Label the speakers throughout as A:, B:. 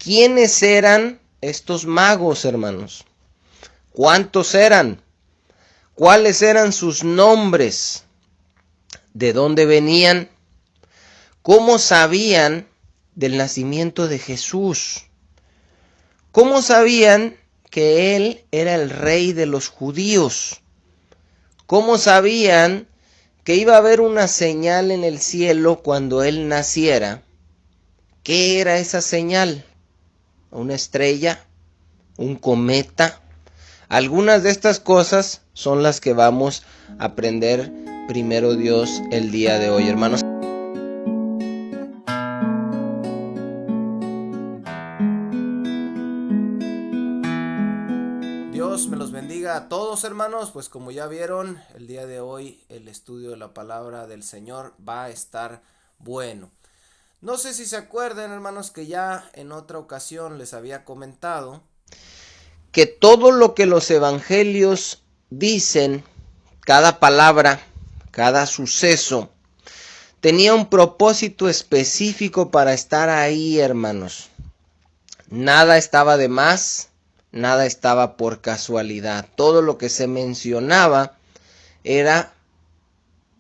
A: ¿Quiénes eran estos magos, hermanos? ¿Cuántos eran? ¿Cuáles eran sus nombres? ¿De dónde venían? ¿Cómo sabían del nacimiento de Jesús? ¿Cómo sabían que Él era el rey de los judíos? ¿Cómo sabían que iba a haber una señal en el cielo cuando Él naciera? ¿Qué era esa señal? ¿Una estrella? ¿Un cometa? Algunas de estas cosas son las que vamos a aprender primero Dios el día de hoy, hermanos. Dios me los bendiga a todos, hermanos. Pues como ya vieron, el día de hoy el estudio de la palabra del Señor va a estar bueno. No sé si se acuerdan, hermanos, que ya en otra ocasión les había comentado que todo lo que los evangelios dicen, cada palabra, cada suceso, tenía un propósito específico para estar ahí, hermanos. Nada estaba de más, nada estaba por casualidad. Todo lo que se mencionaba era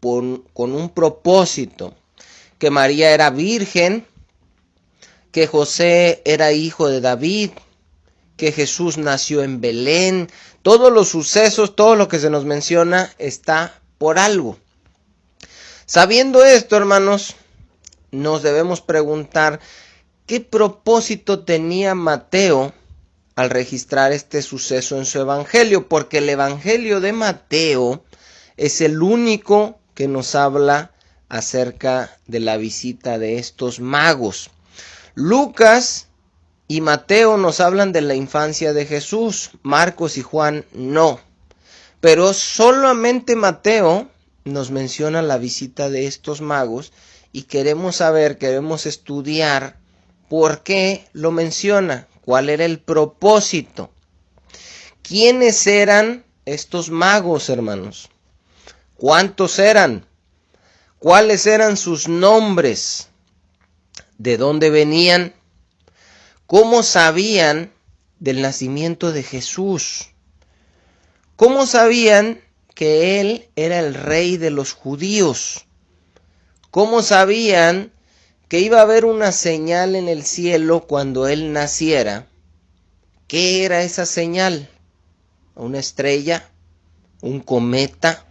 A: con un propósito. Que María era virgen, que José era hijo de David, que Jesús nació en Belén. Todos los sucesos, todo lo que se nos menciona está por algo. Sabiendo esto, hermanos, nos debemos preguntar qué propósito tenía Mateo al registrar este suceso en su evangelio, porque el evangelio de Mateo es el único que nos habla acerca de la visita de estos magos. Lucas y Mateo nos hablan de la infancia de Jesús, Marcos y Juan no. Pero solamente Mateo nos menciona la visita de estos magos y queremos saber, queremos estudiar por qué lo menciona, cuál era el propósito. ¿Quiénes eran estos magos, hermanos? ¿Cuántos eran? ¿Cuáles eran sus nombres? ¿De dónde venían? ¿Cómo sabían del nacimiento de Jesús? ¿Cómo sabían que Él era el rey de los judíos? ¿Cómo sabían que iba a haber una señal en el cielo cuando Él naciera? ¿Qué era esa señal? ¿Una estrella? ¿Un cometa?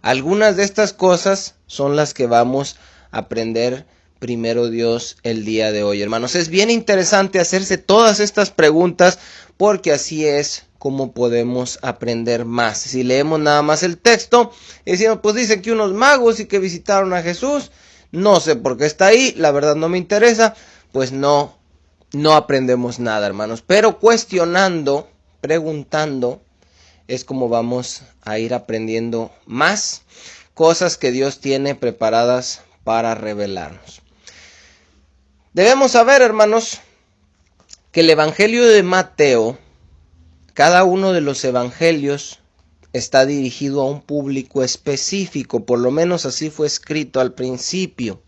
A: Algunas de estas cosas son las que vamos a aprender primero Dios el día de hoy, hermanos. Es bien interesante hacerse todas estas preguntas porque así es como podemos aprender más. Si leemos nada más el texto, decimos, pues dice que unos magos y que visitaron a Jesús, no sé por qué está ahí, la verdad no me interesa, pues no aprendemos nada, hermanos. Pero cuestionando, preguntando, es como vamos a ir aprendiendo más cosas que Dios tiene preparadas para revelarnos. Debemos saber, hermanos, que el Evangelio de Mateo, cada uno de los evangelios está dirigido a un público específico, por lo menos así fue escrito al principio.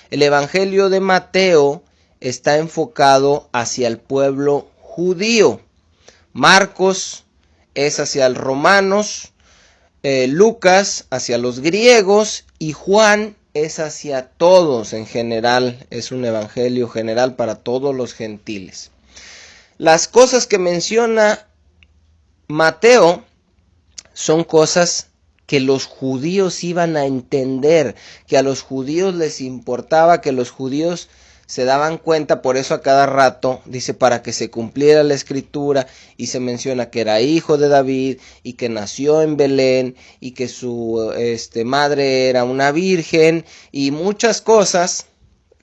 A: El Evangelio de Mateo está enfocado hacia el pueblo judío. Marcos es hacia los romanos, Lucas hacia los griegos y Juan es hacia todos en general, es un evangelio general para todos los gentiles. Las cosas que menciona Mateo son cosas que los judíos iban a entender, que a los judíos les importaba, que los judíos se daban cuenta, por eso a cada rato dice para que se cumpliera la escritura y se menciona que era hijo de David y que nació en Belén y que su madre era una virgen y muchas cosas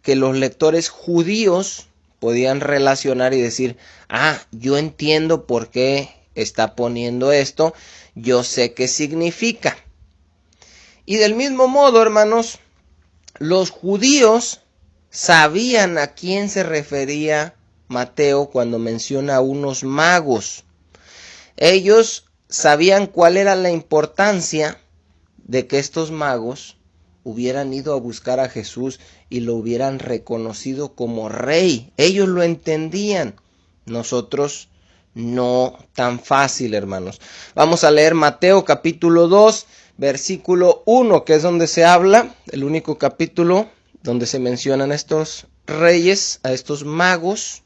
A: que los lectores judíos podían relacionar y decir, yo entiendo por qué está poniendo esto, yo sé qué significa. Y del mismo modo, hermanos, los judíos sabían a quién se refería Mateo cuando menciona a unos magos. Ellos sabían cuál era la importancia de que estos magos hubieran ido a buscar a Jesús y lo hubieran reconocido como rey. Ellos lo entendían. Nosotros no tan fácil, hermanos. Vamos a leer Mateo capítulo 2, versículo 1, que es donde se habla, el único capítulo donde se mencionan estos reyes, a estos magos.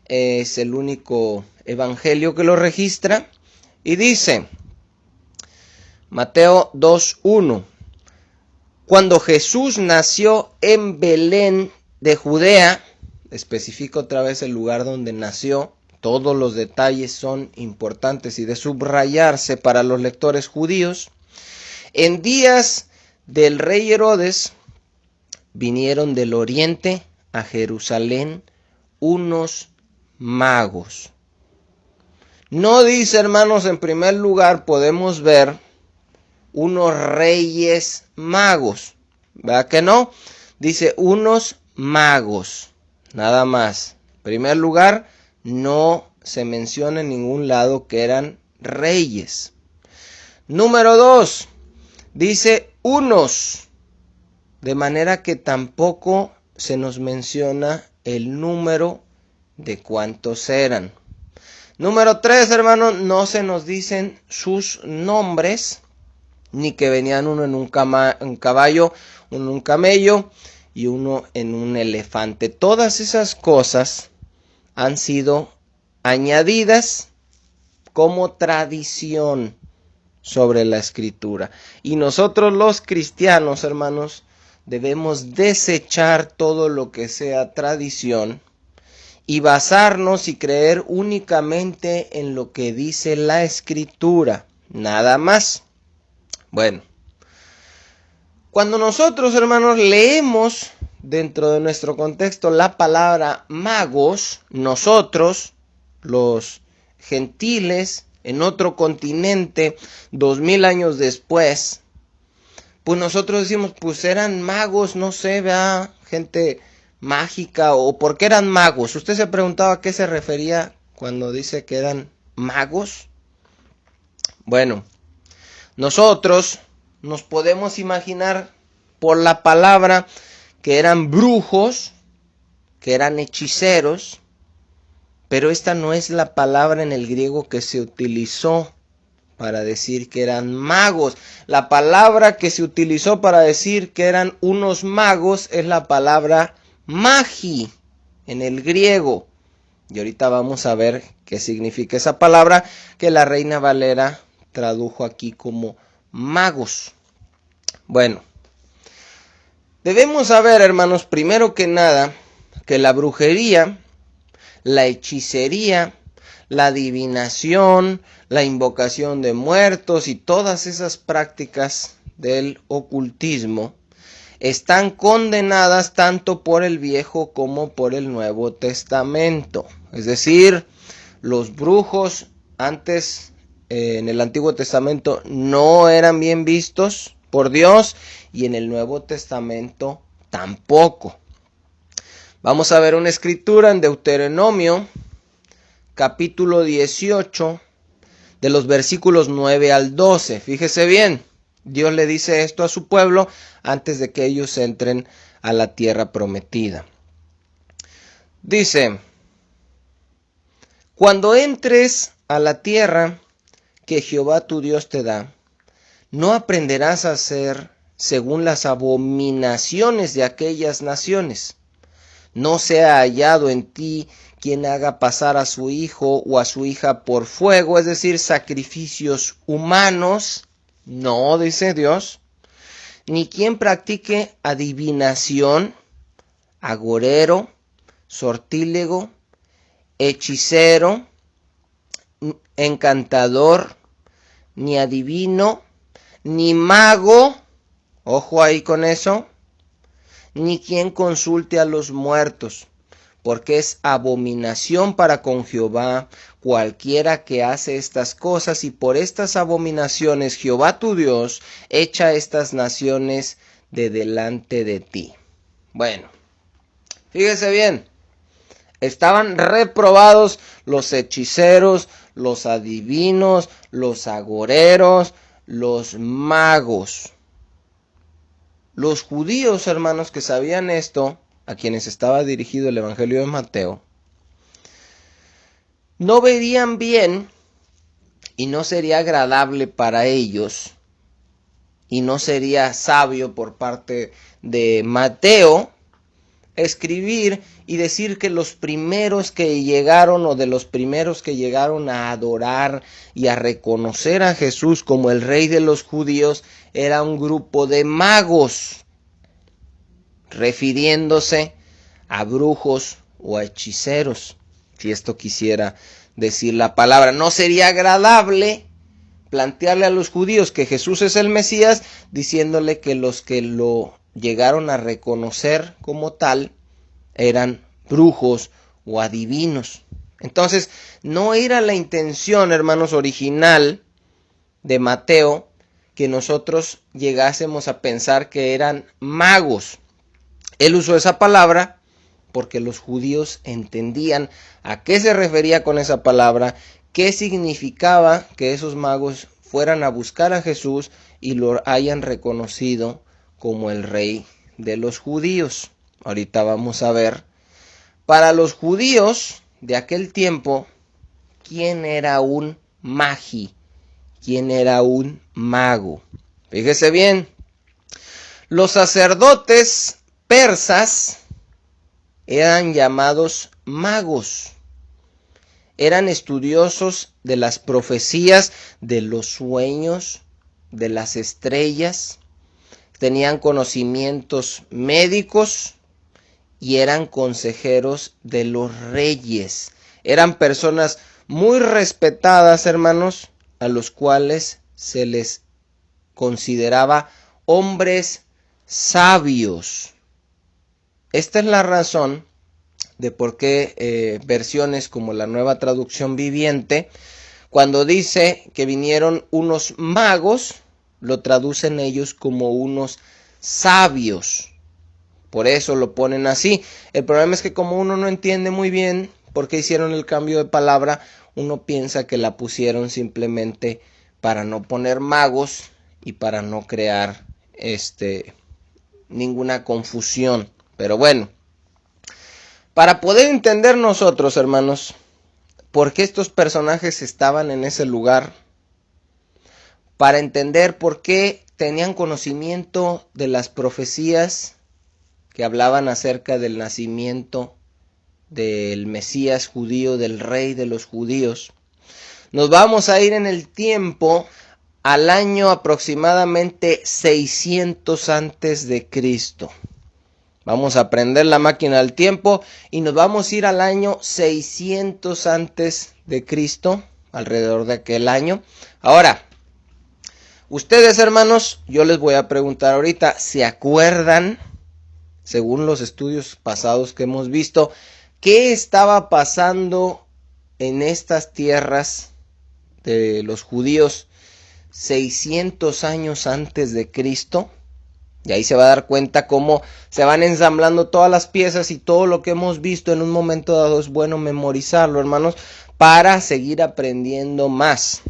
A: Es el único evangelio que lo registra. Y dice, Mateo 2:1, cuando Jesús nació en Belén de Judea, especifica otra vez el lugar donde nació, todos los detalles son importantes y de subrayarse para los lectores judíos. En días del rey Herodes, vinieron del oriente a Jerusalén unos magos. No dice, hermanos, en primer lugar podemos ver unos reyes magos. ¿Verdad que no? Dice unos magos, nada más. En primer lugar, no se menciona en ningún lado que eran reyes. Número 2, dice unos, de manera que tampoco se nos menciona el número de cuántos eran. Número 3, hermanos, no se nos dicen sus nombres, ni que venían uno en un caballo, uno en un camello y uno en un elefante. Todas esas cosas han sido añadidas como tradición sobre la escritura. Y nosotros los cristianos, hermanos, debemos desechar todo lo que sea tradición y basarnos y creer únicamente en lo que dice la escritura, nada más. Bueno, cuando nosotros, hermanos, leemos dentro de nuestro contexto la palabra magos, nosotros, los gentiles, en otro continente, 2000 años después, pues nosotros decimos, pues eran magos, no sé, ¿verdad? Gente mágica, o ¿por qué eran magos? ¿Usted se preguntaba a qué se refería cuando dice que eran magos? Bueno, nosotros nos podemos imaginar por la palabra que eran brujos, que eran hechiceros, pero esta no es la palabra en el griego que se utilizó para decir que eran magos. La palabra que se utilizó para decir que eran unos magos es la palabra magi en el griego. Y ahorita vamos a ver qué significa esa palabra que la Reina Valera tradujo aquí como magos. Bueno, debemos saber, hermanos, primero que nada, que la brujería, la hechicería, la adivinación, la invocación de muertos y todas esas prácticas del ocultismo están condenadas tanto por el Viejo como por el Nuevo Testamento. Es decir, los brujos antes en el Antiguo Testamento no eran bien vistos por Dios y en el Nuevo Testamento tampoco. Vamos a ver una escritura en Deuteronomio capítulo 18 de los versículos 9 al 12. Fíjese bien, Dios le dice esto a su pueblo antes de que ellos entren a la tierra prometida. Dice, cuando entres a la tierra que Jehová tu Dios te da, no aprenderás a hacer según las abominaciones de aquellas naciones. No sea hallado en ti quien haga pasar a su hijo o a su hija por fuego, es decir, sacrificios humanos, no, dice Dios, ni quien practique adivinación, agorero, sortílego, hechicero, encantador, ni adivino, ni mago, ojo ahí con eso, ni quien consulte a los muertos, porque es abominación para con Jehová cualquiera que hace estas cosas, y por estas abominaciones Jehová tu Dios echa estas naciones de delante de ti. Bueno, fíjese bien, estaban reprobados los hechiceros, los adivinos, los agoreros, los magos. los judíos, hermanos, que sabían esto, a quienes estaba dirigido el Evangelio de Mateo, no verían bien y no sería agradable para ellos y no sería sabio por parte de Mateo escribir y decir que los primeros que llegaron o de los primeros que llegaron a adorar y a reconocer a Jesús como el rey de los judíos era un grupo de magos, refiriéndose a brujos o a hechiceros, si esto quisiera decir la palabra. No sería agradable plantearle a los judíos que Jesús es el Mesías, diciéndole que los que lo llegaron a reconocer como tal eran brujos o adivinos. Entonces, no era la intención, hermanos, original de Mateo que nosotros llegásemos a pensar que eran magos. Él usó esa palabra porque los judíos entendían a qué se refería con esa palabra, qué significaba que esos magos fueran a buscar a Jesús y lo hayan reconocido como el rey de los judíos. Ahorita vamos a ver. Para los judíos de aquel tiempo, ¿quién era un magi? ¿Quién era un mago? Fíjese bien, los sacerdotes persas eran llamados magos. Eran estudiosos de las profecías, de los sueños, de las estrellas. Tenían conocimientos médicos y eran consejeros de los reyes. Eran personas muy respetadas, hermanos, a los cuales se les consideraba hombres sabios. Esta es la razón de por qué versiones como la Nueva Traducción Viviente, cuando dice que vinieron unos magos, lo traducen ellos como unos sabios. Por eso lo ponen así. El problema es que como uno no entiende muy bien por qué hicieron el cambio de palabra, uno piensa que la pusieron simplemente para no poner magos y para no crear ninguna confusión. Pero bueno, para poder entender nosotros, hermanos, por qué estos personajes estaban en ese lugar, para entender por qué tenían conocimiento de las profecías que hablaban acerca del nacimiento del Mesías judío, del rey de los judíos, nos vamos a ir en el tiempo al año aproximadamente 600 antes de Cristo. Vamos a prender la máquina del tiempo y nos vamos a ir al año 600 antes de Cristo, alrededor de aquel año. Ahora, ustedes, hermanos, yo les voy a preguntar ahorita, ¿se acuerdan, según los estudios pasados que hemos visto, qué estaba pasando en estas tierras de los judíos 600 años antes de Cristo? Y ahí se va a dar cuenta cómo se van ensamblando todas las piezas y todo lo que hemos visto en un momento dado es bueno memorizarlo, hermanos, para seguir aprendiendo más.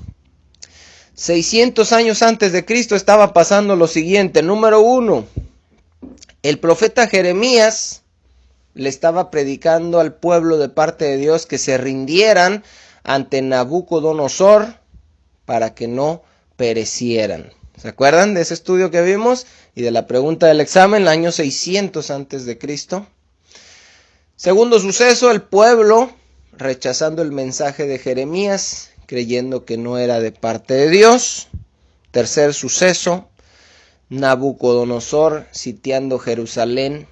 A: 600 años antes de Cristo estaba pasando lo siguiente. Número 1, el profeta Jeremías le estaba predicando al pueblo de parte de Dios que se rindieran ante Nabucodonosor para que no perecieran. ¿Se acuerdan de ese estudio que vimos? Y de la pregunta del examen, el año 600 antes de Cristo. Segundo suceso, el pueblo rechazando el mensaje de Jeremías, creyendo que no era de parte de Dios. Tercer suceso, Nabucodonosor sitiando Jerusalén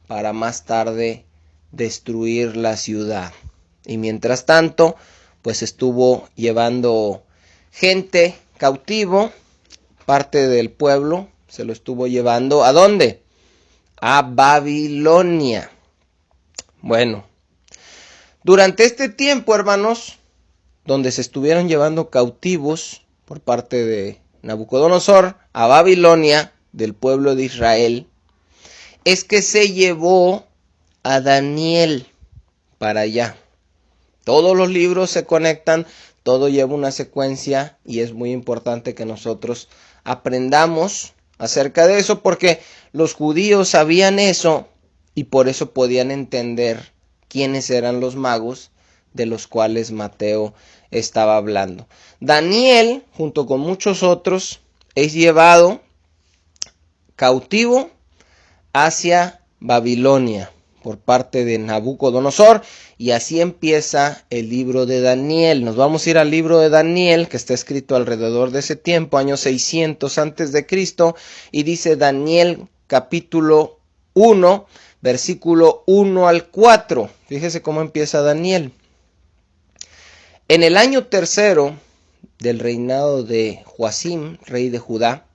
A: para más tarde destruir la ciudad. Y mientras tanto, pues estuvo llevando gente cautivo, parte del pueblo se lo estuvo llevando, ¿a dónde? A Babilonia. Bueno, durante este tiempo, hermanos, donde se estuvieron llevando cautivos por parte de Nabucodonosor a Babilonia, del pueblo de Israel, es que se llevó a Daniel para allá. Todos los libros se conectan, todo lleva una secuencia y es muy importante que nosotros aprendamos
B: acerca de eso, porque los judíos sabían eso y por eso podían entender quiénes eran los magos de los cuales Mateo estaba hablando. Daniel, junto con muchos otros, es llevado cautivo hacia Babilonia por parte de Nabucodonosor, y así empieza el libro de Daniel. Nos vamos a ir al libro de Daniel, que está escrito alrededor de ese tiempo, año 600 antes de Cristo, y dice Daniel capítulo 1, versículo 1 al 4. Fíjese cómo empieza Daniel. En el año tercero del reinado de Joacim, rey de Judá,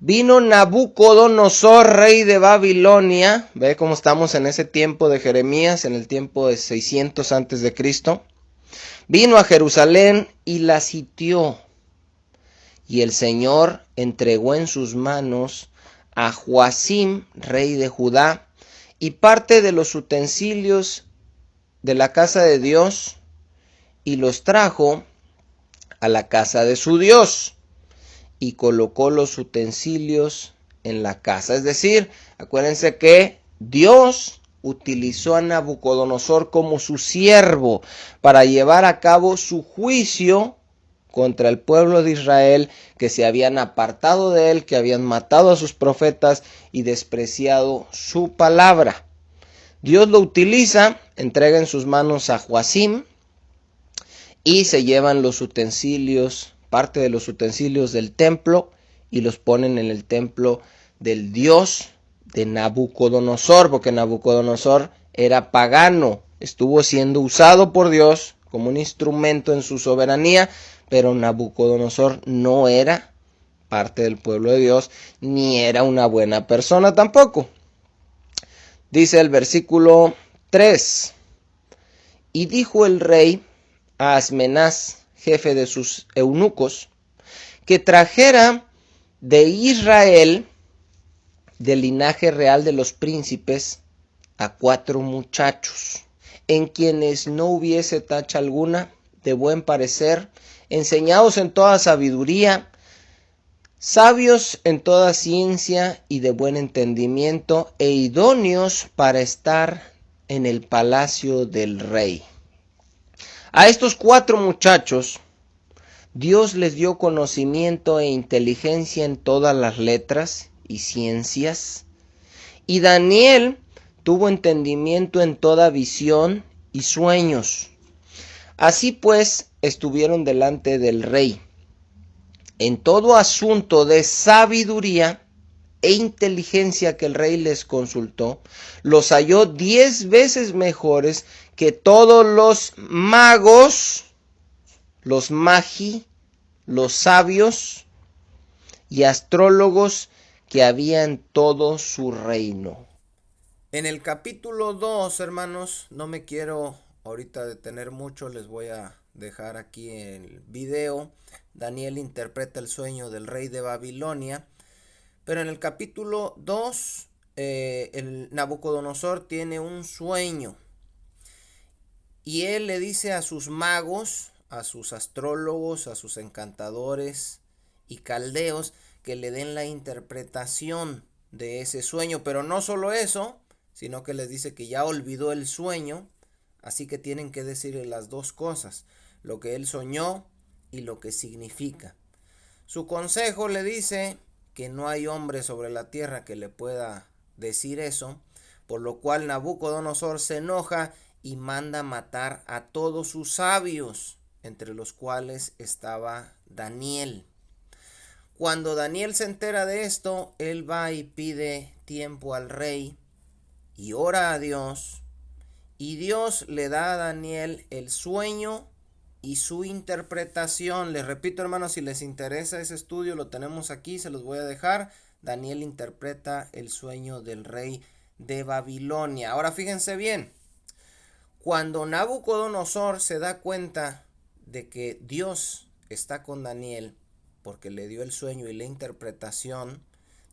B: vino Nabucodonosor, rey de Babilonia. Ve cómo estamos en ese tiempo de Jeremías, en el tiempo de 600 antes de Cristo. Vino a Jerusalén y la sitió. Y el Señor entregó en sus manos a Joacim, rey de Judá, y parte de los utensilios de la casa de Dios, y los trajo a la casa de su Dios, y colocó los utensilios en la casa. Es decir, acuérdense que Dios utilizó a Nabucodonosor como su siervo para llevar a cabo su juicio contra el pueblo de Israel, que se habían apartado de él, que habían matado a sus profetas y despreciado su palabra. Dios lo utiliza, entrega en sus manos a Joacim, y se llevan los utensilios, parte de los utensilios del templo, y los ponen en el templo del Dios de Nabucodonosor, porque Nabucodonosor era pagano, estuvo siendo usado por Dios como un instrumento en su soberanía, pero Nabucodonosor no era parte del pueblo de Dios, ni era una buena persona tampoco. Dice el versículo 3, y dijo el rey a Asmenaz, jefe de sus eunucos, que trajera de Israel, del linaje real de los príncipes, a 4 muchachos, en quienes no hubiese tacha alguna, de buen parecer, enseñados en toda sabiduría, sabios en toda ciencia y de buen entendimiento, e idóneos para estar en el palacio del rey. A estos 4 muchachos, Dios les dio conocimiento e inteligencia en todas las letras y ciencias, y Daniel tuvo entendimiento en toda visión y sueños. Así pues, estuvieron delante del rey. En todo asunto de sabiduría e inteligencia que el rey les consultó, los halló 10 veces mejores que todos los magos, los magi, los sabios y astrólogos que había en todo su reino.
A: En el capítulo 2, hermanos, no me quiero ahorita detener mucho, les voy a dejar aquí el video. Daniel interpreta el sueño del rey de Babilonia, pero en el capítulo 2, el Nabucodonosor tiene un sueño y él le dice a sus magos, a sus astrólogos, a sus encantadores y caldeos que le den la interpretación de ese sueño, pero no solo eso, sino que les dice que ya olvidó el sueño, así que tienen que decirle las dos cosas, lo que él soñó y lo que significa. Su consejo le dice que no hay hombre sobre la tierra que le pueda decir eso, por lo cual Nabucodonosor se enoja y manda matar a todos sus sabios, entre los cuales estaba Daniel. Cuando Daniel se entera de esto, él va y pide tiempo al rey y ora a Dios, y Dios le da a Daniel el sueño y su interpretación. Les repito, hermanos, si les interesa ese estudio, lo tenemos aquí, se los voy a dejar. Daniel interpreta el sueño del rey de Babilonia. Ahora fíjense bien, cuando Nabucodonosor se da cuenta de que Dios está con Daniel, porque le dio el sueño y la interpretación,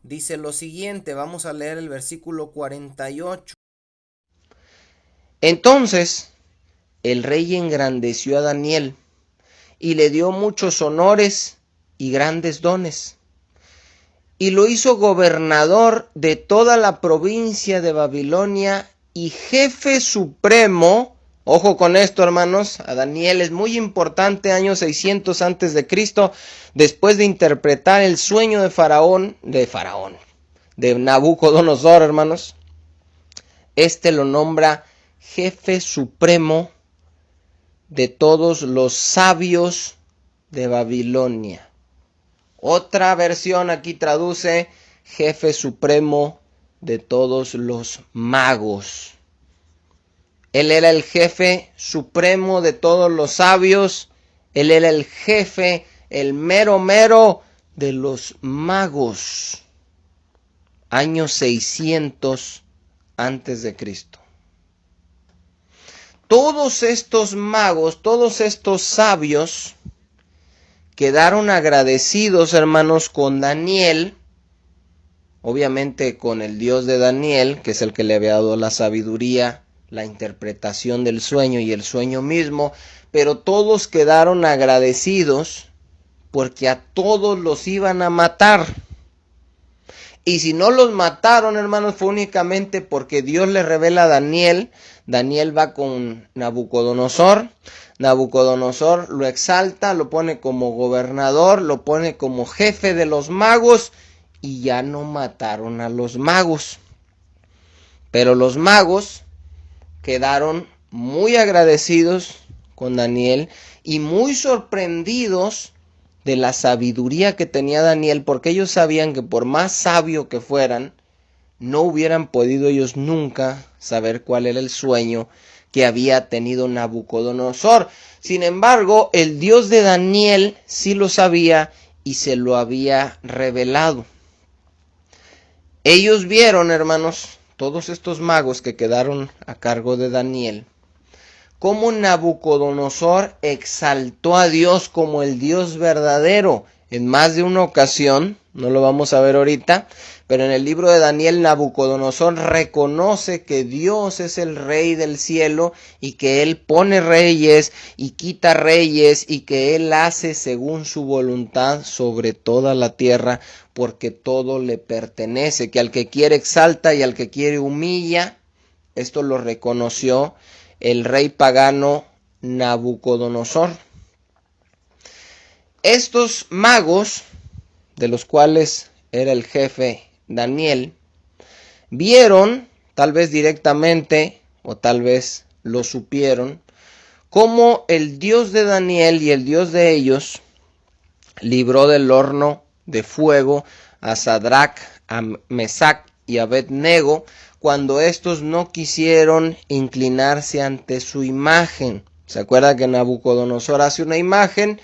A: dice lo siguiente, vamos a leer el versículo 48.
B: Entonces el rey engrandeció a Daniel y le dio muchos honores y grandes dones. y lo hizo gobernador de toda la provincia de Babilonia y jefe supremo. Ojo con esto, hermanos, a Daniel es muy importante, año 600 antes de Cristo, después de interpretar el sueño de Nabucodonosor, hermanos. Lo nombra jefe supremo de todos los sabios de Babilonia. Otra versión aquí traduce jefe supremo de todos los magos. Él era el jefe supremo de todos los sabios. Él era el jefe, el mero de los magos. Año 600 antes de Cristo. Todos estos magos, todos estos sabios quedaron agradecidos, hermanos, con Daniel, obviamente con el Dios de Daniel, que es el que le había dado la sabiduría, la interpretación del sueño y el sueño mismo, pero todos quedaron agradecidos porque a todos los iban a matar. Y si no los mataron, hermanos, fue únicamente porque Dios le revela a Daniel. Daniel va con Nabucodonosor. Nabucodonosor lo exalta, lo pone como gobernador, lo pone como jefe de los magos y ya no mataron a los magos. Pero los magos quedaron muy agradecidos con Daniel y muy sorprendidos de la sabiduría que tenía Daniel, porque ellos sabían que por más sabio que fueran, no hubieran podido ellos nunca saber cuál era el sueño que había tenido Nabucodonosor. Sin embargo, el Dios de Daniel sí lo sabía y se lo había revelado. Ellos vieron, hermanos, todos estos magos que quedaron a cargo de Daniel, cómo Nabucodonosor exaltó a Dios como el Dios verdadero en más de una ocasión. No lo vamos a ver ahorita, pero en el libro de Daniel, Nabucodonosor reconoce que Dios es el rey del cielo y que Él pone reyes y quita reyes y que Él hace según su voluntad sobre toda la tierra, porque todo le pertenece, que al que quiere exalta y al que quiere humilla. Esto lo reconoció el rey pagano Nabucodonosor. Estos magos, de los cuales era el jefe Daniel, vieron, tal vez directamente o tal vez lo supieron, cómo el Dios de Daniel y el Dios de ellos libró del horno de fuego a Sadrach, a Mesach y a Abed-nego, cuando estos no quisieron inclinarse ante su imagen. ¿Se acuerda que Nabucodonosor hace una imagen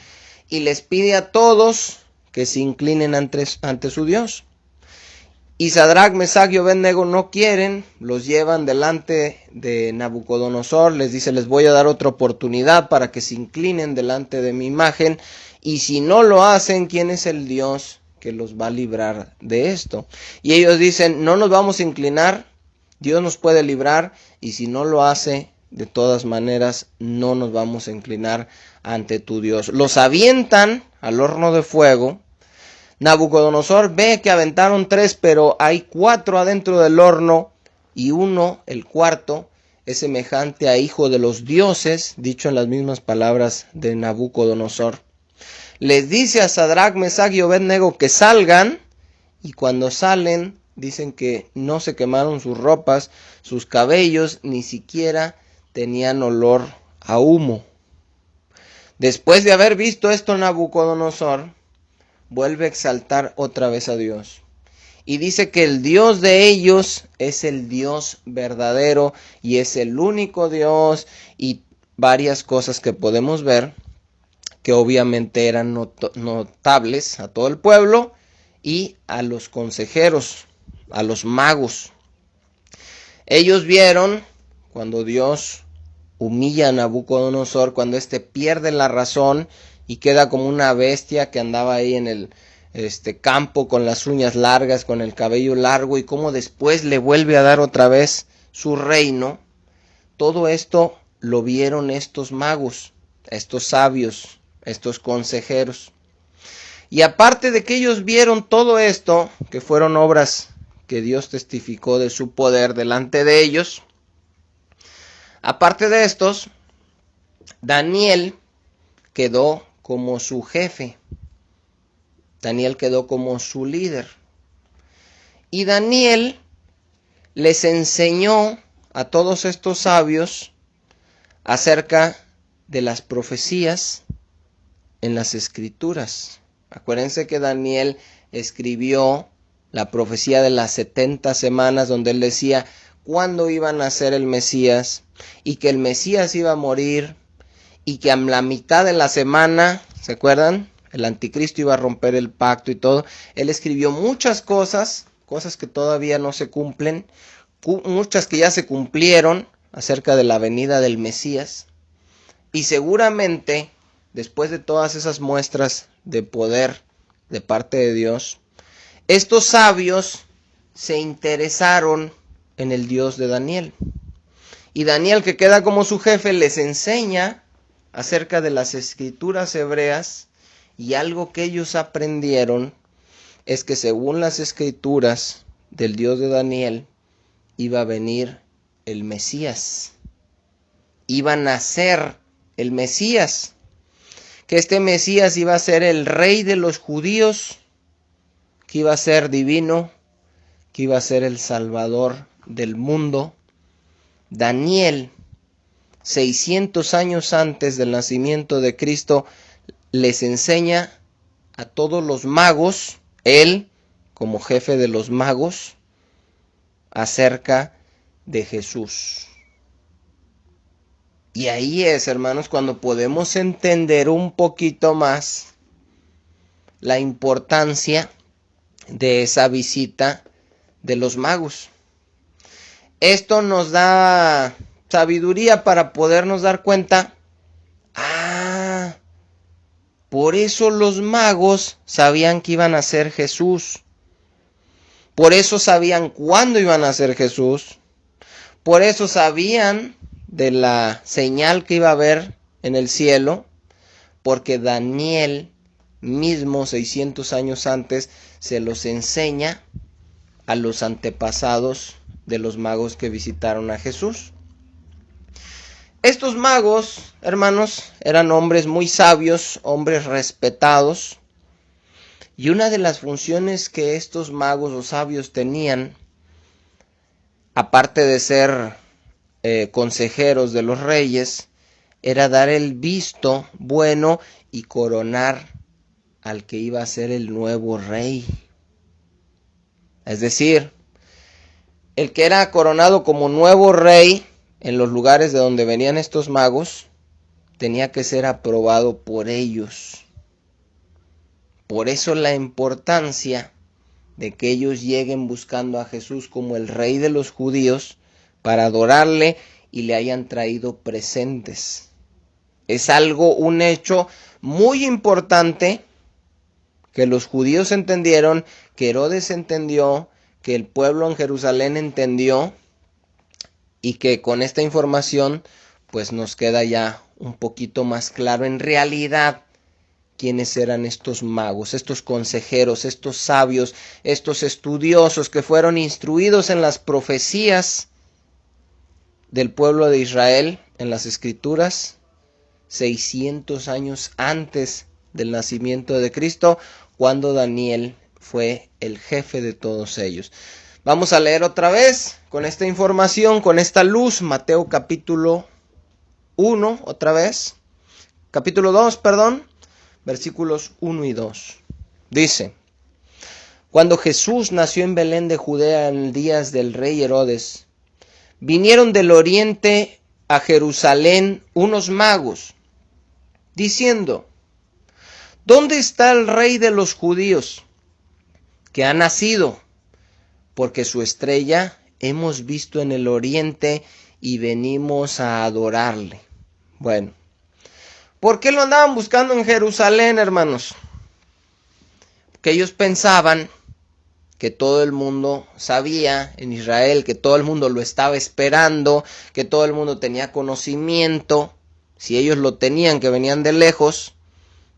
B: y les pide a todos que se inclinen ante su Dios? Y Sadrach, Mesach y Abed-nego no quieren, los llevan delante de Nabucodonosor, les dice, les voy a dar otra oportunidad para que se inclinen delante de mi imagen, y si no lo hacen, ¿quién es el Dios que los va a librar de esto? Y ellos dicen, no nos vamos a inclinar, Dios nos puede librar, y si no lo hace, de todas maneras, no nos vamos a inclinar ante tu Dios. Los avientan al horno de fuego. Nabucodonosor ve que aventaron 3, pero hay 4 adentro del horno, y uno, el cuarto, es semejante a hijo de los dioses, dicho en las mismas palabras de Nabucodonosor. Les dice a Sadrach, Mesach y Abed-nego que salgan, y cuando salen, dicen que no se quemaron sus ropas, sus cabellos, ni siquiera tenían olor a humo. Después de haber visto esto, Nabucodonosor vuelve a exaltar otra vez a Dios. Y dice que el Dios de ellos es el Dios verdadero y es el único Dios, y varias cosas que podemos ver que obviamente eran notables a todo el pueblo y a los consejeros, a los magos. Ellos vieron cuando Dios humilla a Nabucodonosor, cuando éste pierde la razón y queda como una bestia que andaba ahí en el campo con las uñas largas, con el cabello largo, y cómo después le vuelve a dar otra vez su reino. Todo esto lo vieron estos magos, estos sabios, estos consejeros. Y aparte de que ellos vieron todo esto, que fueron obras que Dios testificó de su poder delante de ellos, aparte de estos, Daniel quedó como su jefe. Daniel quedó como su líder. Y Daniel les enseñó a todos estos sabios acerca de las profecías en las Escrituras. Acuérdense que Daniel escribió la profecía de las 70 semanas, donde él decía cuándo iba a nacer el Mesías y que el Mesías iba a morir y que a la mitad de la semana, ¿se acuerdan? El anticristo iba a romper el pacto y todo. Él escribió muchas cosas que todavía no se cumplen, muchas que ya se cumplieron acerca de la venida del Mesías. Y seguramente, después de todas esas muestras de poder de parte de Dios, estos sabios se interesaron en el Dios de Daniel. Y Daniel, que queda como su jefe, les enseña acerca de las escrituras hebreas, y algo que ellos aprendieron es que según las escrituras del Dios de Daniel, iba a venir el Mesías. Iba a nacer el Mesías. Que este Mesías iba a ser el rey de los judíos, que iba a ser divino, que iba a ser el salvador del mundo. Daniel, 600 años antes del nacimiento de Cristo, les enseña a todos los magos, él como jefe de los magos, acerca de Jesús. Y ahí es, hermanos, cuando podemos entender un poquito más la importancia de esa visita de los magos. Esto nos da sabiduría para podernos dar cuenta, por eso los magos sabían que iban a ser Jesús. Por eso sabían cuándo iban a ser Jesús. Por eso sabían de la señal que iba a haber en el cielo. Porque Daniel mismo, 600 años antes, se los enseña a los antepasados de los magos que visitaron a Jesús. Estos magos, hermanos, eran hombres muy sabios, hombres respetados. Y una de las funciones que estos magos o sabios tenían, aparte de ser consejeros de los reyes, era dar el visto bueno y coronar al que iba a ser el nuevo rey. Es decir, el que era coronado como nuevo rey en los lugares de donde venían estos magos, tenía que ser aprobado por ellos. Por eso la importancia de que ellos lleguen buscando a Jesús como el rey de los judíos para adorarle y le hayan traído presentes. Es un hecho muy importante que los judíos entendieron, que Herodes entendió, que el pueblo en Jerusalén entendió, y que con esta información pues nos queda ya un poquito más claro en realidad quiénes eran estos magos, estos consejeros, estos sabios, estos estudiosos que fueron instruidos en las profecías del pueblo de Israel, en las Escrituras, 600 años antes del nacimiento de Cristo, cuando Daniel fue el jefe de todos ellos. Vamos a leer otra vez con esta información, con esta luz, Mateo capítulo 1, otra vez, capítulo 2, versículos 1 y 2. Dice: Cuando Jesús nació en Belén de Judea en días del rey Herodes, vinieron del oriente a Jerusalén unos magos, diciendo: ¿Dónde está el rey de los judíos que ha nacido? Porque su estrella hemos visto en el oriente y venimos a adorarle. Bueno, ¿por qué lo andaban buscando en Jerusalén, hermanos? Porque ellos pensaban que todo el mundo sabía en Israel, que todo el mundo lo estaba esperando, que todo el mundo tenía conocimiento, si ellos lo tenían, que venían de lejos,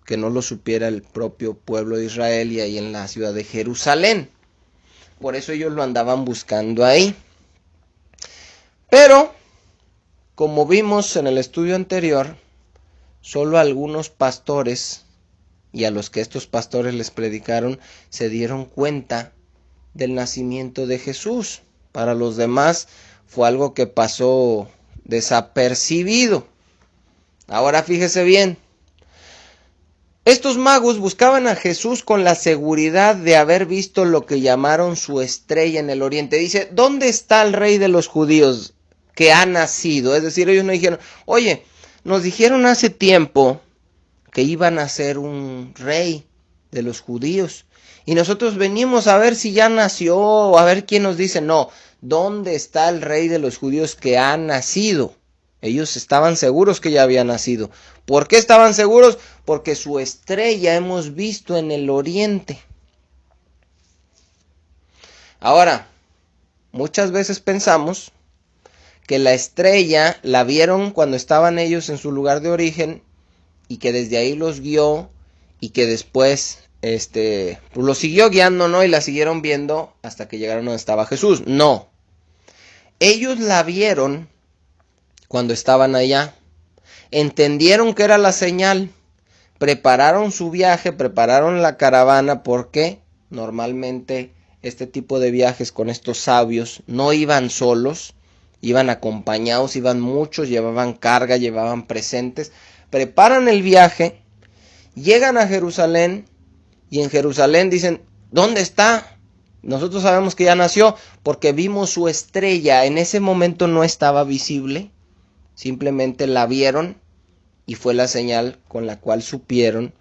B: que no lo supiera el propio pueblo de Israel y ahí en la ciudad de Jerusalén. Por eso ellos lo andaban buscando ahí. Pero, como vimos en el estudio anterior, solo algunos pastores, y a los que estos pastores les predicaron, se dieron cuenta del nacimiento de Jesús. Para los demás fue algo que pasó desapercibido. Ahora fíjese bien. Estos magos buscaban a Jesús con la seguridad de haber visto lo que llamaron su estrella en el oriente. Dice, ¿dónde está el rey de los judíos que ha nacido? Es decir, ellos no dijeron, oye, nos dijeron hace tiempo que iban a ser un rey de los judíos. Y nosotros venimos a ver si ya nació, o a ver quién nos dice. No, ¿dónde está el rey de los judíos que ha nacido? Ellos estaban seguros que ya había nacido. ¿Por qué estaban seguros? Porque su estrella hemos visto en el oriente. Ahora, muchas veces pensamos que la estrella la vieron cuando estaban ellos en su lugar de origen y que desde ahí los guió y que después los siguió guiando, ¿no? Y la siguieron viendo hasta que llegaron donde estaba Jesús. No. Ellos la vieron cuando estaban allá. Entendieron que era la señal. Prepararon su viaje, prepararon la caravana, porque normalmente este tipo de viajes con estos sabios no iban solos, iban acompañados, iban muchos, llevaban carga, llevaban presentes. Preparan el viaje, llegan a Jerusalén y en Jerusalén dicen, ¿dónde está? Nosotros sabemos que ya nació porque vimos su estrella. En ese momento no estaba visible, simplemente la vieron y fue la señal con la cual supieron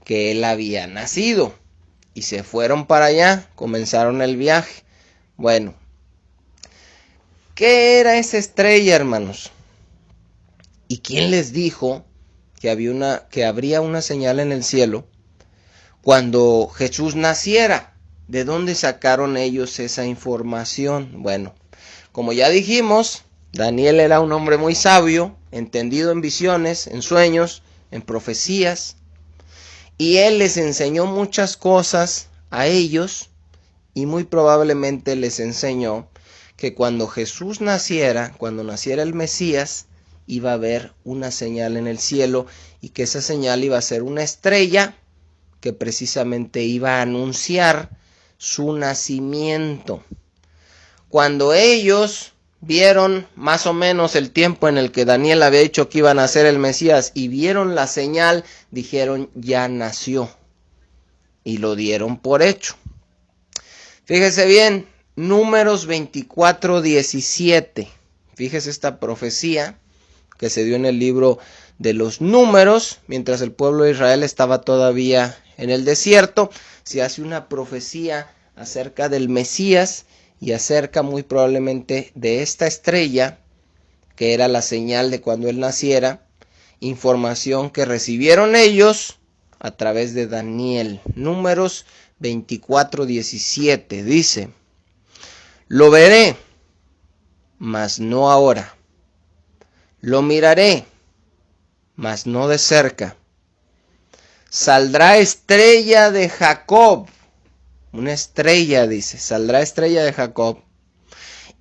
B: que él había nacido. Y se fueron para allá, comenzaron el viaje. Bueno, ¿qué era esa estrella, hermanos? ¿Y quién les dijo que habría una señal en el cielo cuando Jesús naciera? ¿De dónde sacaron ellos esa información? Bueno, como ya dijimos, Daniel era un hombre muy sabio, entendido en visiones, en sueños, en profecías, y él les enseñó muchas cosas a ellos, y muy probablemente les enseñó que cuando Jesús naciera, cuando naciera el Mesías, iba a haber una señal en el cielo, y que esa señal iba a ser una estrella que precisamente iba a anunciar su nacimiento. Cuando ellos vieron más o menos el tiempo en el que Daniel había dicho que iba a nacer el Mesías y vieron la señal, dijeron, ya nació. Y lo dieron por hecho. Fíjese bien, Números 24:17. Fíjese esta profecía que se dio en el libro de los Números, mientras el pueblo de Israel estaba todavía en el desierto. Se hace una profecía acerca del Mesías y acerca muy probablemente de esta estrella, que era la señal de cuando él naciera, información que recibieron ellos a través de Daniel. Números 24:17 dice, lo veré, mas no ahora. Lo miraré, mas no de cerca. Saldrá estrella de Jacob. Una estrella, dice, saldrá estrella de Jacob.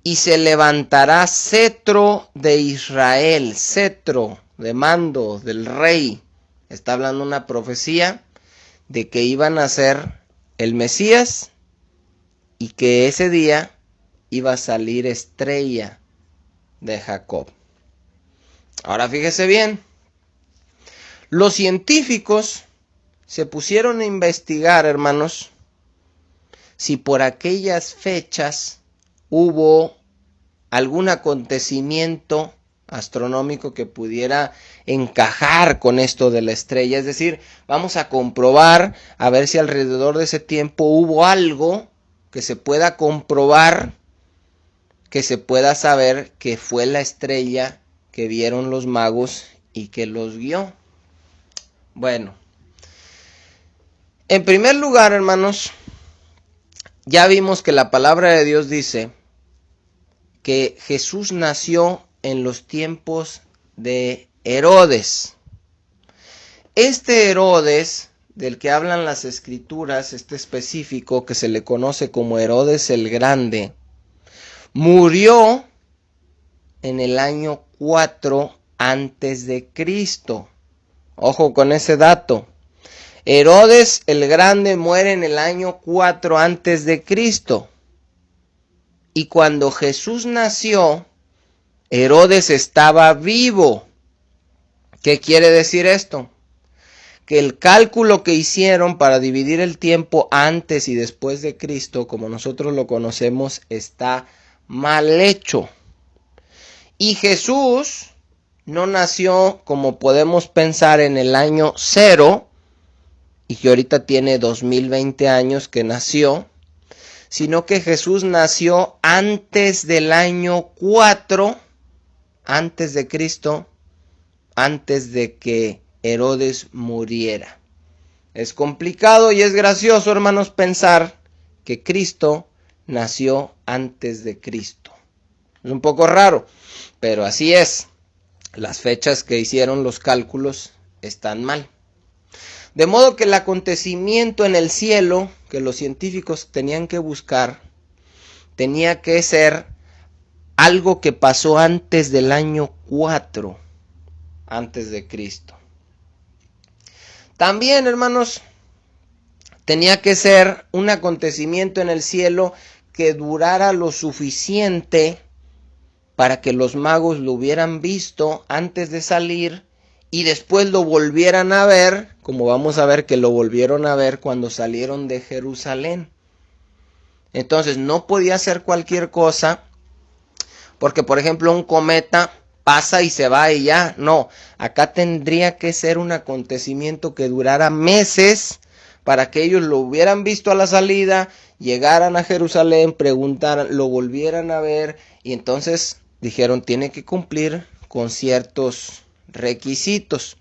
B: Y se levantará cetro de Israel, cetro de mando del rey. Está hablando una profecía de que iban a ser el Mesías y que ese día iba a salir estrella de Jacob. Ahora fíjese bien, los científicos se pusieron a investigar, hermanos, si por aquellas fechas hubo algún acontecimiento astronómico que pudiera encajar con esto de la estrella. Es decir, vamos a comprobar a ver si alrededor de ese tiempo hubo algo que se pueda comprobar, que se pueda saber que fue la estrella que vieron los magos y que los guió. Bueno, en primer lugar, hermanos, ya vimos que la palabra de Dios dice que Jesús nació en los tiempos de Herodes. Este Herodes, del que hablan las escrituras, este específico que se le conoce como Herodes el Grande, murió en el año 4 antes de Cristo. Ojo con ese dato. Herodes el Grande muere en el año 4 antes de Cristo. Y cuando Jesús nació, Herodes estaba vivo. ¿Qué quiere decir esto? Que el cálculo que hicieron para dividir el tiempo antes y después de Cristo, como nosotros lo conocemos, está mal hecho. Y Jesús no nació como podemos pensar en el año 0, y que ahorita tiene 2020 años que nació, sino que Jesús nació antes del año 4, antes de Cristo, antes de que Herodes muriera. Es complicado y es gracioso, hermanos, pensar que Cristo nació antes de Cristo. Es un poco raro, pero así es. Las fechas que hicieron los cálculos están mal. De modo que el acontecimiento en el cielo que los científicos tenían que buscar tenía que ser algo que pasó antes del año 4 antes de Cristo. También, hermanos, tenía que ser un acontecimiento en el cielo que durara lo suficiente para que los magos lo hubieran visto antes de salir y después lo volvieran a ver, como vamos a ver que lo volvieron a ver cuando salieron de Jerusalén. Entonces no podía ser cualquier cosa, porque por ejemplo un cometa pasa y se va y ya. No, acá tendría que ser un acontecimiento que durara meses para que ellos lo hubieran visto a la salida, llegaran a Jerusalén, preguntaran, lo volvieran a ver y entonces dijeron tiene que cumplir con ciertos requisitos.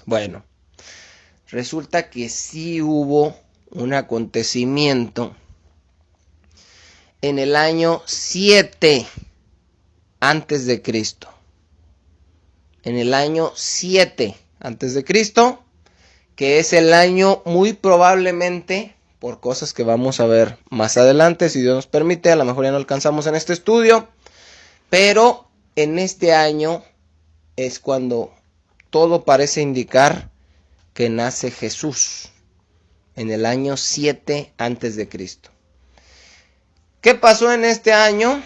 B: Bueno, resulta que sí hubo un acontecimiento en el año 7 antes de Cristo. En el año 7 antes de Cristo, que es el año muy probablemente, por cosas que vamos a ver más adelante, si Dios nos permite, a lo mejor ya no alcanzamos en este estudio, pero en este año es cuando todo parece indicar que nace Jesús, en el año 7 antes de Cristo. ¿Qué pasó en este año?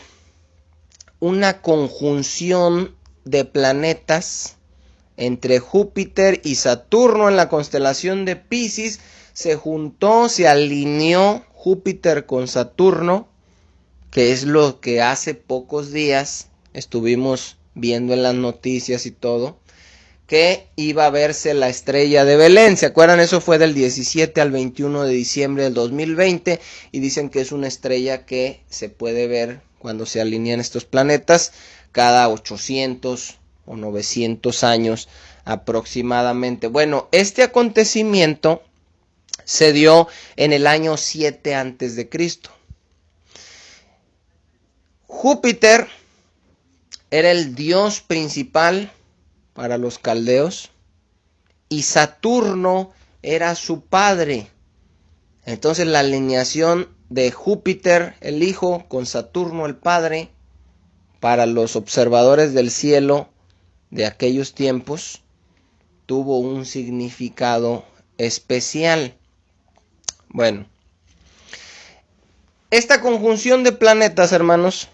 B: Una conjunción de planetas entre Júpiter y Saturno en la constelación de Piscis se juntó, se alineó Júpiter con Saturno, que es lo que hace pocos días estuvimos viendo en las noticias y todo, que iba a verse la estrella de Belén. ¿Se acuerdan? Eso fue del 17 al 21 de diciembre del 2020 y dicen que es una estrella que se puede ver cuando se alinean estos planetas cada 800 o 900 años aproximadamente. Bueno, este acontecimiento se dio en el año 7 antes de Cristo. Júpiter era el dios principal para los caldeos y Saturno era su padre. Entonces la alineación de Júpiter el hijo con Saturno el padre para los observadores del cielo de aquellos tiempos tuvo un significado especial. Bueno, esta conjunción de planetas, hermanos,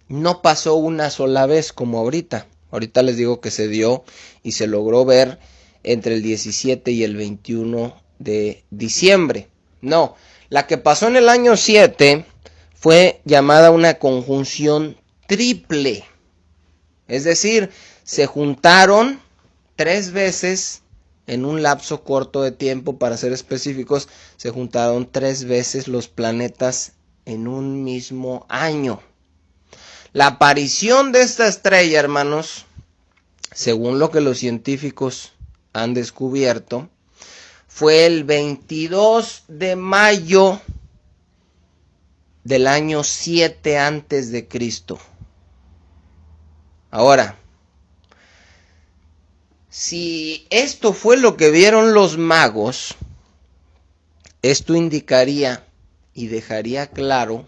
B: no pasó una sola vez como ahorita. Ahorita les digo que se dio y se logró ver entre el 17 y el 21 de diciembre. No, la que pasó en el año 7 fue llamada una conjunción triple. Es decir, se juntaron 3 veces en un lapso corto de tiempo, para ser específicos, se juntaron 3 veces los planetas en un mismo año. La aparición de esta estrella, hermanos, según lo que los científicos han descubierto, fue el 22 de mayo del año 7 antes de Cristo. Ahora, Si esto fue lo que vieron los magos, esto indicaría y dejaría claro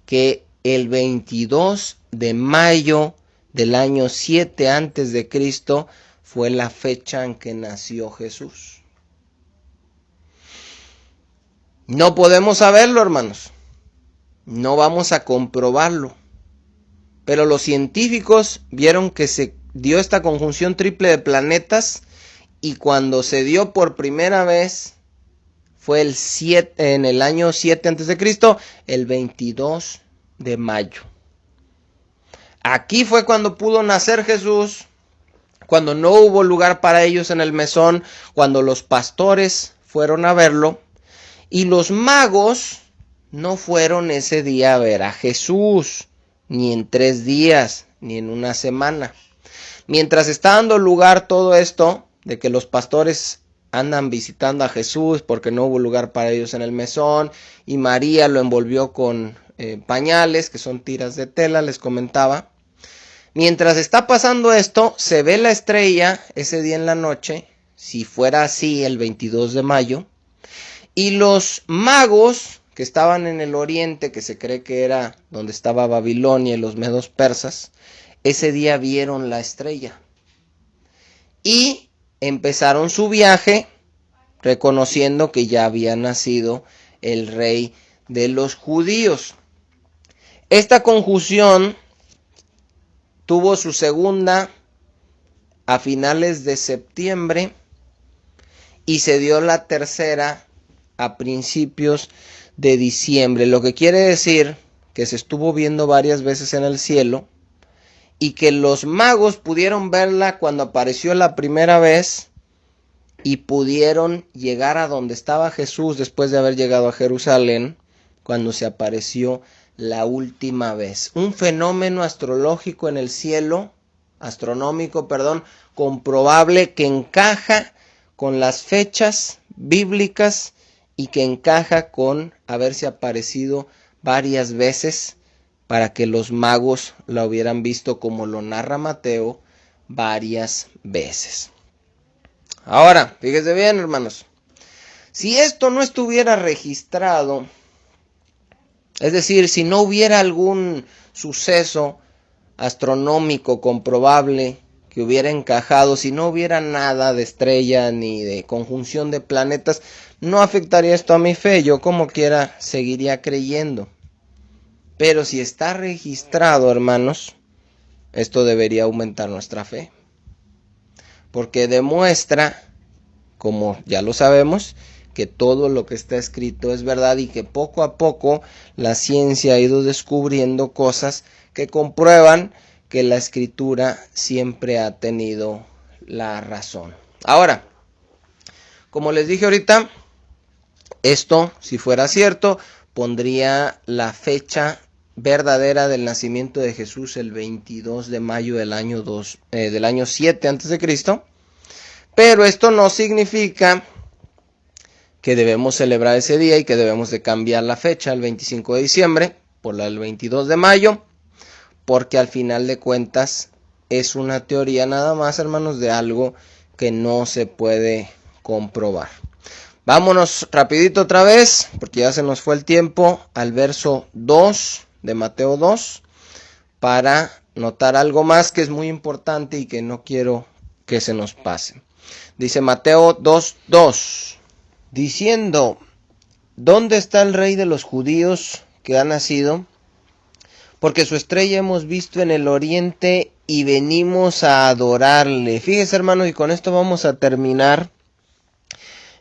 B: que el 22 de mayo del año 7 antes de Cristo fue la fecha en que nació Jesús. No podemos saberlo, hermanos. No vamos a comprobarlo. Pero los científicos vieron que se dio esta conjunción triple de planetas y cuando se dio por primera vez fue en el año 7 a.C., el 22 de mayo. Aquí fue cuando pudo nacer Jesús, cuando no hubo lugar para ellos en el mesón, cuando los pastores fueron a verlo y los magos no fueron ese día a ver a Jesús, ni en 3 días, ni en una semana. Mientras está dando lugar todo esto, de que los pastores andan visitando a Jesús porque no hubo lugar para ellos en el mesón, y María lo envolvió con pañales, que son tiras de tela, les comentaba. Mientras está pasando esto, se ve la estrella ese día en la noche, si fuera así el 22 de mayo, y los magos que estaban en el oriente, que se cree que era donde estaba Babilonia y los medos persas, ese día vieron la estrella y empezaron su viaje reconociendo que ya había nacido el rey de los judíos. Esta conjunción tuvo su segunda a finales de septiembre y se dio la tercera a principios de diciembre, lo que quiere decir que se estuvo viendo varias veces en el cielo y que los magos pudieron verla cuando apareció la primera vez y pudieron llegar a donde estaba Jesús después de haber llegado a Jerusalén cuando se apareció la última vez. Un fenómeno astronómico en el cielo, comprobable, que encaja con las fechas bíblicas y que encaja con haberse aparecido varias veces para que los magos la hubieran visto, como lo narra Mateo, varias veces. Ahora, fíjense bien, hermanos, si esto no estuviera registrado, es decir, si no hubiera algún suceso astronómico comprobable que hubiera encajado, si no hubiera nada de estrella ni de conjunción de planetas, no afectaría esto a mi fe. Yo como quiera seguiría creyendo. Pero si está registrado, hermanos, esto debería aumentar nuestra fe. Porque demuestra, como ya lo sabemos, que todo lo que está escrito es verdad y que poco a poco la ciencia ha ido descubriendo cosas que comprueban que la escritura siempre ha tenido la razón. Ahora, como les dije ahorita, esto, si fuera cierto, pondría la fecha verdadera del nacimiento de Jesús el 22 de mayo del año 7 a.C., pero esto no significa que debemos celebrar ese día y que debemos de cambiar la fecha al 25 de diciembre por la del 22 de mayo, porque al final de cuentas es una teoría nada más, hermanos, de algo que no se puede comprobar. Vámonos rapidito otra vez, porque ya se nos fue el tiempo, al verso 2 de Mateo 2, para notar algo más que es muy importante y que no quiero que se nos pase. Dice Mateo 2:2, diciendo: ¿dónde está el rey de los judíos que ha nacido? Porque su estrella hemos visto en el oriente y venimos a adorarle. Fíjese, hermano, y con esto vamos a terminar.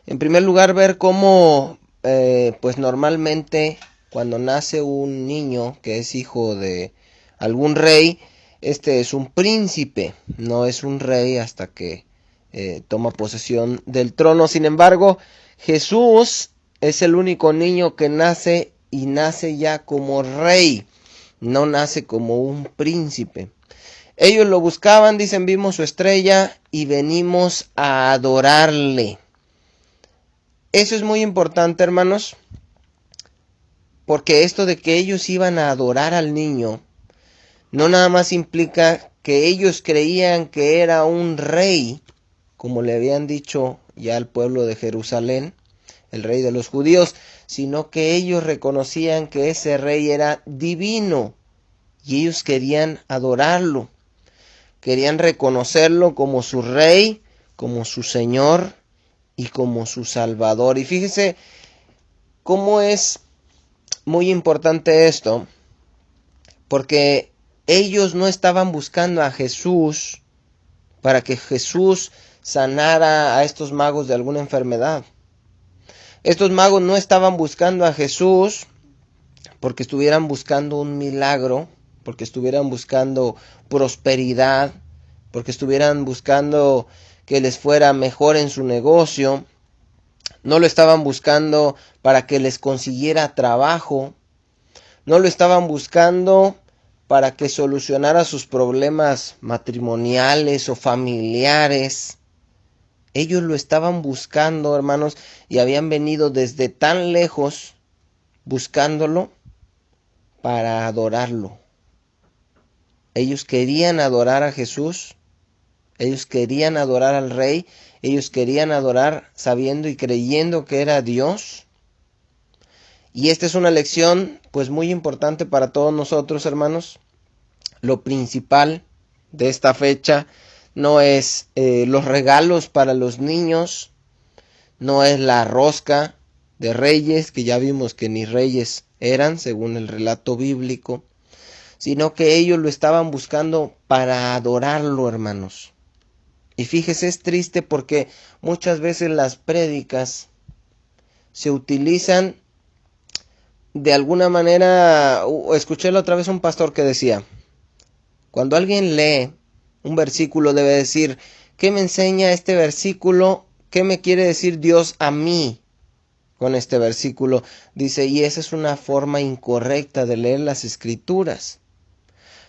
B: En primer lugar, ver cómo, pues normalmente cuando nace un niño que es hijo de algún rey, este es un príncipe, no es un rey hasta que toma posesión del trono. Sin embargo, Jesús es el único niño que nace y nace ya como rey, no nace como un príncipe. Ellos lo buscaban, dicen, vimos su estrella y venimos a adorarle. Eso es muy importante, hermanos, porque esto de que ellos iban a adorar al niño no nada más implica que ellos creían que era un rey, como le habían dicho ya al pueblo de Jerusalén, el rey de los judíos, sino que ellos reconocían que ese rey era divino y ellos querían adorarlo, querían reconocerlo como su rey, como su señor y como su salvador. Y fíjese cómo es muy importante esto, porque ellos no estaban buscando a Jesús para que Jesús sanara a estos magos de alguna enfermedad. Estos magos no estaban buscando a Jesús porque estuvieran buscando un milagro, porque estuvieran buscando prosperidad, porque estuvieran buscando que les fuera mejor en su negocio. No lo estaban buscando para que les consiguiera trabajo. No lo estaban buscando para que solucionara sus problemas matrimoniales o familiares. Ellos lo estaban buscando, hermanos, y habían venido desde tan lejos buscándolo para adorarlo. Ellos querían adorar a Jesús, ellos querían adorar al Rey, ellos querían adorar sabiendo y creyendo que era Dios. Y esta es una lección pues muy importante para todos nosotros, hermanos. Lo principal de esta fecha no es los regalos para los niños, no es la rosca de reyes, que ya vimos que ni reyes eran según el relato bíblico, sino que ellos lo estaban buscando para adorarlo, hermanos. Y fíjese, es triste porque muchas veces las prédicas se utilizan de alguna manera. Escuché la otra vez un pastor que decía, cuando alguien lee un versículo debe decir, ¿qué me enseña este versículo? ¿Qué me quiere decir Dios a mí con este versículo? Dice, y esa es una forma incorrecta de leer las Escrituras.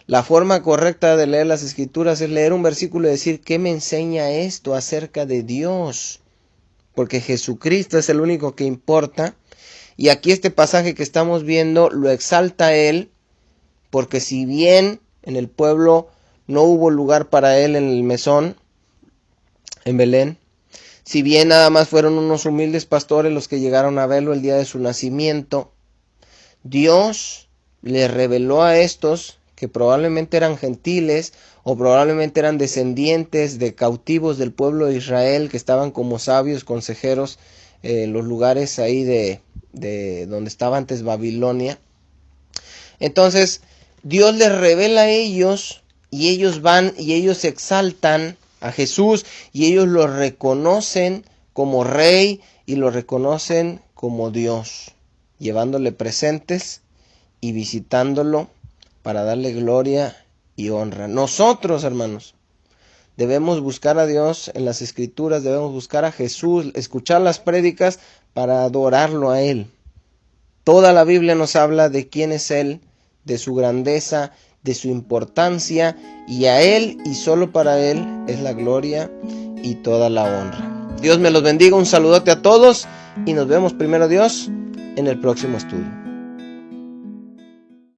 B: La forma correcta de leer las Escrituras es leer un versículo y decir, ¿qué me enseña esto acerca de Dios? Porque Jesucristo es el único que importa. Y aquí este pasaje que estamos viendo lo exalta a Él, porque si bien en el pueblo no hubo lugar para Él en el mesón, en Belén, si bien nada más fueron unos humildes pastores los que llegaron a verlo el día de su nacimiento, Dios le reveló a estos que probablemente eran gentiles o probablemente eran descendientes de cautivos del pueblo de Israel que estaban como sabios consejeros en los lugares ahí de donde estaba antes Babilonia. Entonces Dios les revela a ellos y ellos van y ellos exaltan a Jesús y ellos lo reconocen como rey y lo reconocen como Dios, llevándole presentes y visitándolo para darle gloria y honra. Nosotros, hermanos, debemos buscar a Dios en las Escrituras, debemos buscar a Jesús, escuchar las prédicas para adorarlo a Él. Toda la Biblia nos habla de quién es Él, de su grandeza, de su importancia, y a Él y solo para Él es la gloria y toda la honra. Dios me los bendiga, un saludote a todos y nos vemos primero Dios en el próximo estudio.